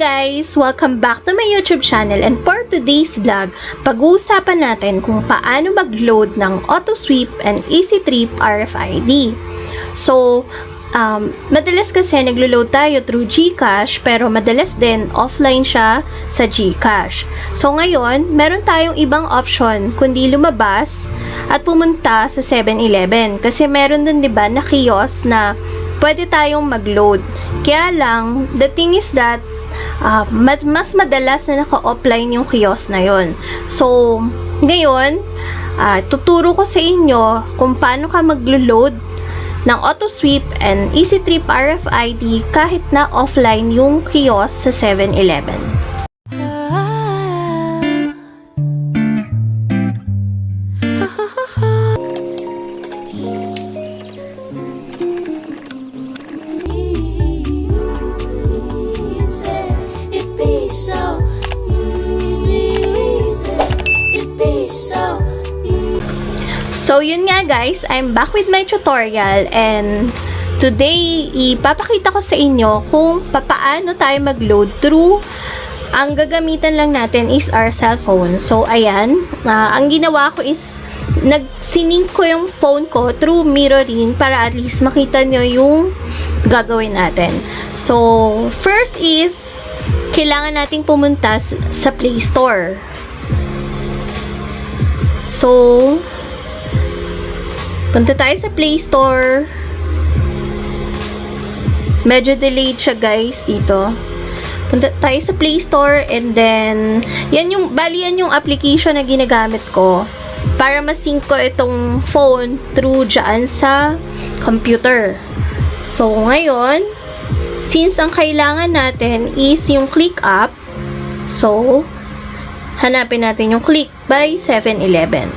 guys! Welcome back to my YouTube channel, and for today's vlog, pag-uusapan natin kung paano mag-load ng autosweep and easytrip RFID. So, madalas kasi naglo-load tayo through GCash, pero madalas din offline siya sa GCash. So ngayon, meron tayong ibang option kundi lumabas at pumunta sa 7-Eleven, kasi meron din 'di ba na kiosk na pwede tayong mag-load. Kaya lang, the thing is that mas madalas na naka-offline yung kiosk na yon. So, ngayon, tuturo ko sa inyo kung paano ka mag-load ng autosweep and easytrip RFID kahit na offline yung kiosk sa 7-Eleven. So, yun nga guys, I'm back with my tutorial, and today, ipapakita ko sa inyo kung paano tayo mag-load through. Ang gagamitan lang natin is our cellphone. So, ayan, ang ginawa ko is, nag-sync ko yung phone ko through mirroring para at least makita nyo yung gagawin natin. So, first is, kailangan nating pumunta sa Play Store. So, punta tayo sa Play Store. Medyo delayed siya guys dito. Punta tayo sa Play Store, and then yan yung application na ginagamit ko para ma-sync ko itong phone through dyan sa computer. So ngayon, since ang kailangan natin is yung CLIQQ app, so hanapin natin yung CLIQQ by 7-Eleven.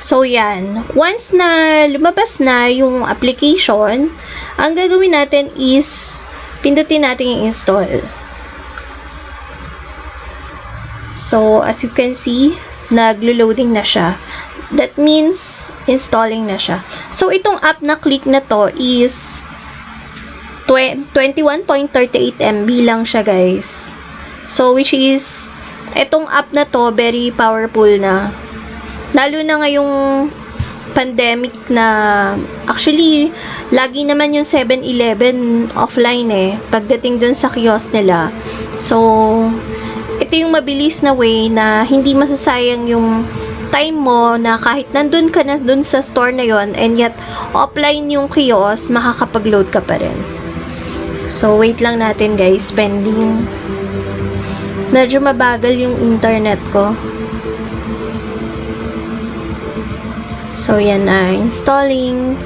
So, yan. Once na lumabas na yung application, ang gagawin natin is pindutin natin yung install. So, as you can see, naglo-loading na siya. That means, installing na siya. So, itong app na CLIQQ na to is 21.38 MB lang siya, guys. So, which is, itong app na to, very powerful na. Lalo na ngayong pandemic na, actually, lagi naman yung 7-Eleven offline pagdating dun sa kiosk nila. So, ito yung mabilis na way na hindi masasayang yung time mo na kahit nandun ka na dun sa store na yon, and yet offline yung kiosk, makakapag-load ka pa rin. So, wait lang natin guys, pending. Medyo mabagal yung internet ko. So, yan na, installing.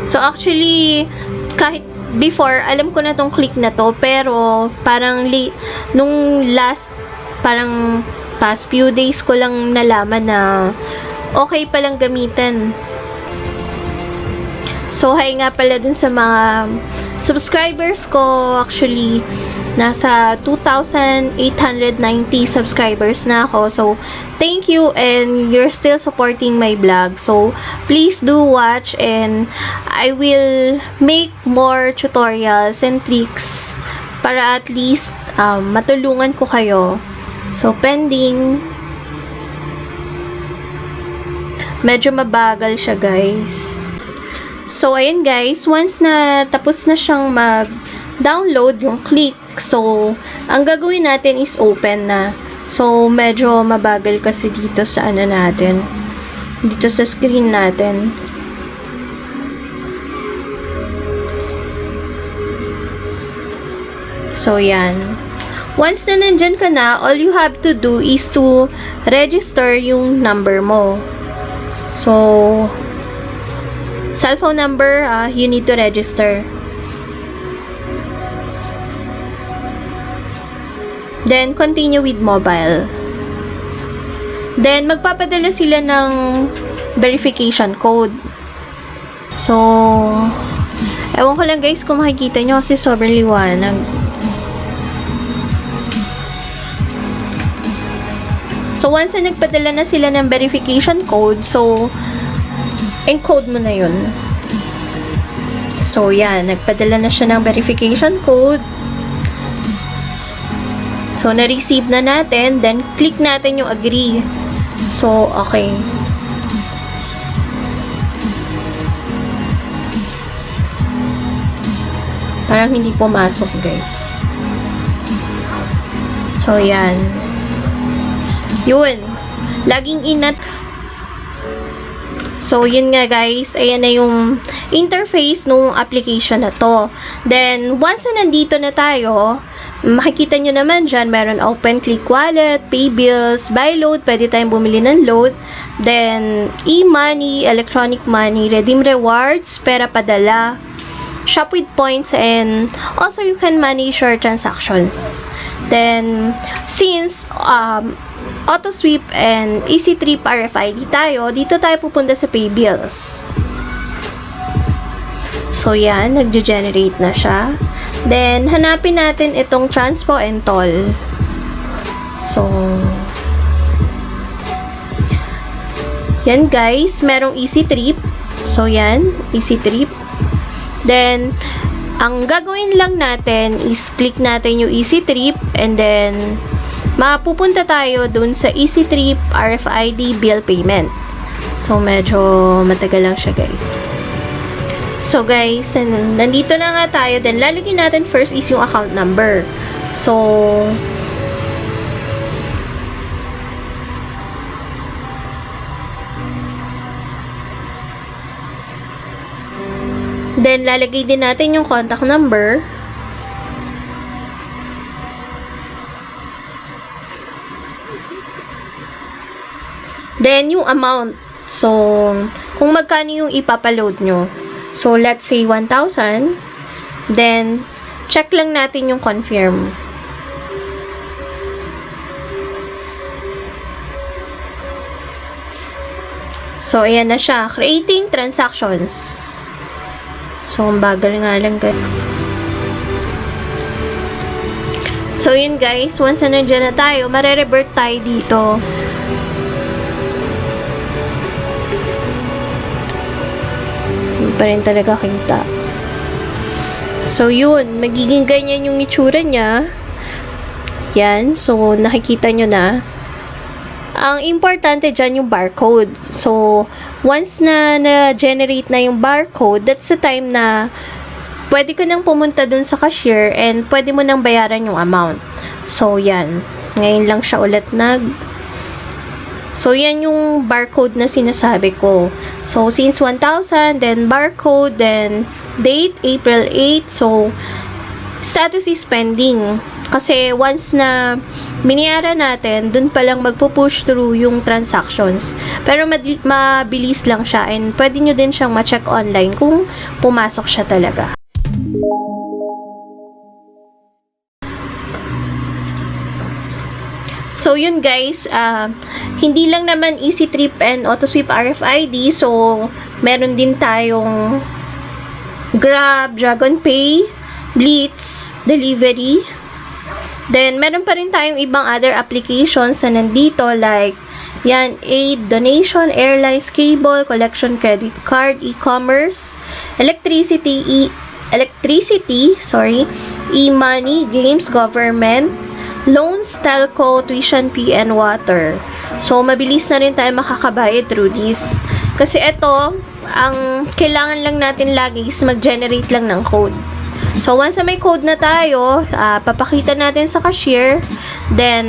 So, actually, kahit before, alam ko na tong CLIQQ na to, pero parang nung parang past few days ko lang nalaman na okay palang gamitin. So, hi nga pala dun sa mga subscribers ko. Actually, nasa 2,890 subscribers na ako. So, thank you, and you're still supporting my vlog. So, please do watch, and I will make more tutorials and tricks para at least matulungan ko kayo. So, pending. Medyo mabagal siya, guys. So, ayun guys, once na tapos na siyang mag-download yung CLIQQ, so, ang gagawin natin is open na. So, medyo mabagal kasi dito sa natin. Dito sa screen natin. So, yan. Once na nandyan ka na, all you have to do is to register yung number mo. So, cellphone number, you need to register. Then, continue with mobile. Then, magpapadala sila ng verification code. So, ewan ko lang guys kung makikita nyo kasi sobrang liwanag. So, once na nagpadala na sila ng verification code, so, encode mo na yun. So, yan. Nagpadala na siya ng verification code. So, na-receive na natin. Then, click natin yung agree. So, okay. Parang hindi pumasok, guys. So, yan. Yun. Laging inat. So, yun nga guys, ayan na yung interface nung application na to. Then, once na nandito na tayo, makikita nyo naman dyan, meron open click wallet, pay bills, buy load, pwede tayong bumili ng load. Then, e-money, electronic money, redeem rewards, pera padala, shop with points, and also you can manage your transactions. Then, since autosweep and easytrip RFID tayo, dito tayo pupunta sa pay bills. So, yan, nagge-generate na siya. Then, hanapin natin itong transpo and toll. So, yan guys, merong easytrip. So, yan, easytrip. Then, ang gagawin lang natin is click natin yung easytrip and then mapupunta tayo dun sa easytrip RFID bill payment. So, medyo matagal lang siya guys. So, guys, nandito na nga tayo. Then, lalagyan natin first is yung account number. So, then, lalagay din natin yung contact number. Then, yung amount. So, kung magkano yung ipapaload nyo. So, let's say 1,000. Then, check lang natin yung confirm. So, ayan na siya. Creating transactions. So, ang bagal nga lang guys. So, yun guys. Once na nandiyan na tayo, marerevert tayo dito. Hindi pa rin talaga kita. So, yun. Magiging ganyan yung itsura niya. Yan. So, nakikita nyo na. Ang importante dyan yung barcode. So, once na na-generate na yung barcode, that's the time na pwede ka nang pumunta dun sa cashier and pwede mo nang bayaran yung amount. So, yan. Ngayon lang siya ulit So, yan yung barcode na sinasabi ko. So, since 1,000, then barcode, then date, April 8. So, status is pending. Kasi once na binayaran natin, dun pa lang magpo-push through yung transactions. Pero mabilis lang siya and pwede nyo din siyang ma-check online kung pumasok siya talaga. So, yun guys, hindi lang naman easytrip and autosweep RFID. So, meron din tayong Grab, DragonPay, Blitz, Delivery. Then, meron pa rin tayong ibang other applications na nandito like yan, aid, donation, airlines, cable, collection, credit card, e-commerce, electricity, e-money, games, government, loans, telco, tuition fee, and water. So, mabilis na rin tayo makakabayad through this. Kasi ito, ang kailangan lang natin lagi is mag-generate lang ng code. So, once na may code na tayo, papakita natin sa cashier, then,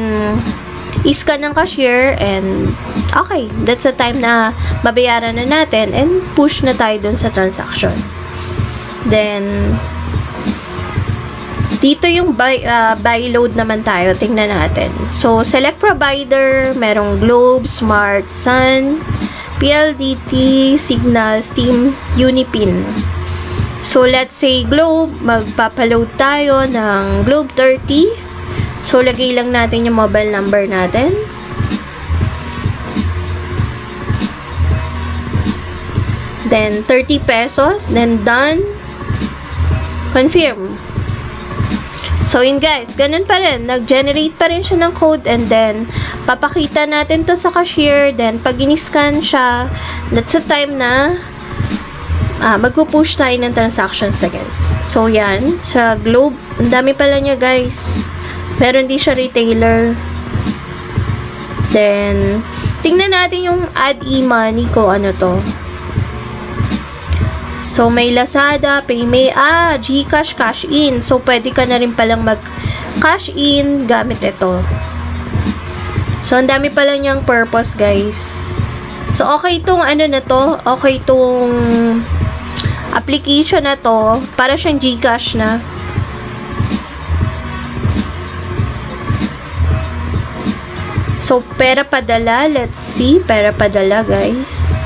i-scan ng cashier, and, okay, that's the time na mabayaran na natin, and push na tayo dun sa transaction. Then, dito yung buy load naman tayo, tingnan natin. So, select provider, merong Globe, Smart, Sun, PLDT, Signal, Steam, Unipin. So, let's say Globe, magpapaload tayo ng Globe 30. So, lagay lang natin yung mobile number natin. Then, 30 pesos. Then, done. Confirm. So, yun guys, ganun pa rin. Nag-generate pa rin siya ng code and then, papakita natin to sa cashier. Then, pag in-scan siya, that's the time na magpupush tayo ng transactions again. So, yan. Sa Globe, ang dami pala niya guys. Pero hindi siya retailer. Then, tingnan natin yung add e-money ko. Ano to? So, may Lazada, PayMe, GCash, cash in. So, pwede ka na rin palang mag-cash in gamit ito. So, ang dami pala niyang purpose, guys. So, okay itong ano na to. Okay itong application na to. Para siyang GCash na. So, pera padala. Let's see. Pera padala, guys.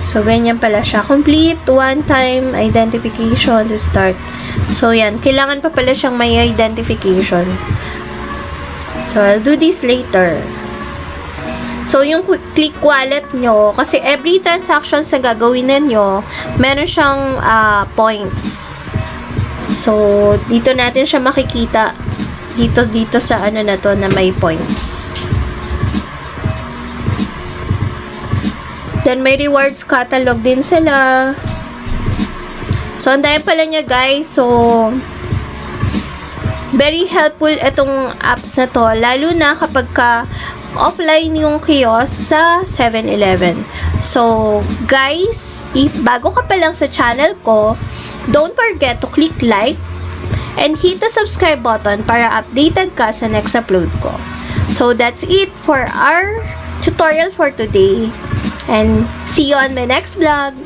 So, ganyan pala siya. Complete one-time identification to start. So, yan. Kailangan pa pala siyang may identification. So, I'll do this later. So, yung click wallet nyo, kasi every transaction sa gagawin ninyo, meron siyang points. So, dito natin siya makikita. Dito sa ano na to na may points. Then, may rewards catalog din sila. So, ang dami pala niya, guys. So, very helpful itong apps na to. Lalo na kapag offline yung kiosk sa 7-Eleven. So, guys, if bago ka pa lang sa channel ko, don't forget to click like and hit the subscribe button para updated ka sa next upload ko. So, that's it for our tutorial for today. And see you on my next vlog.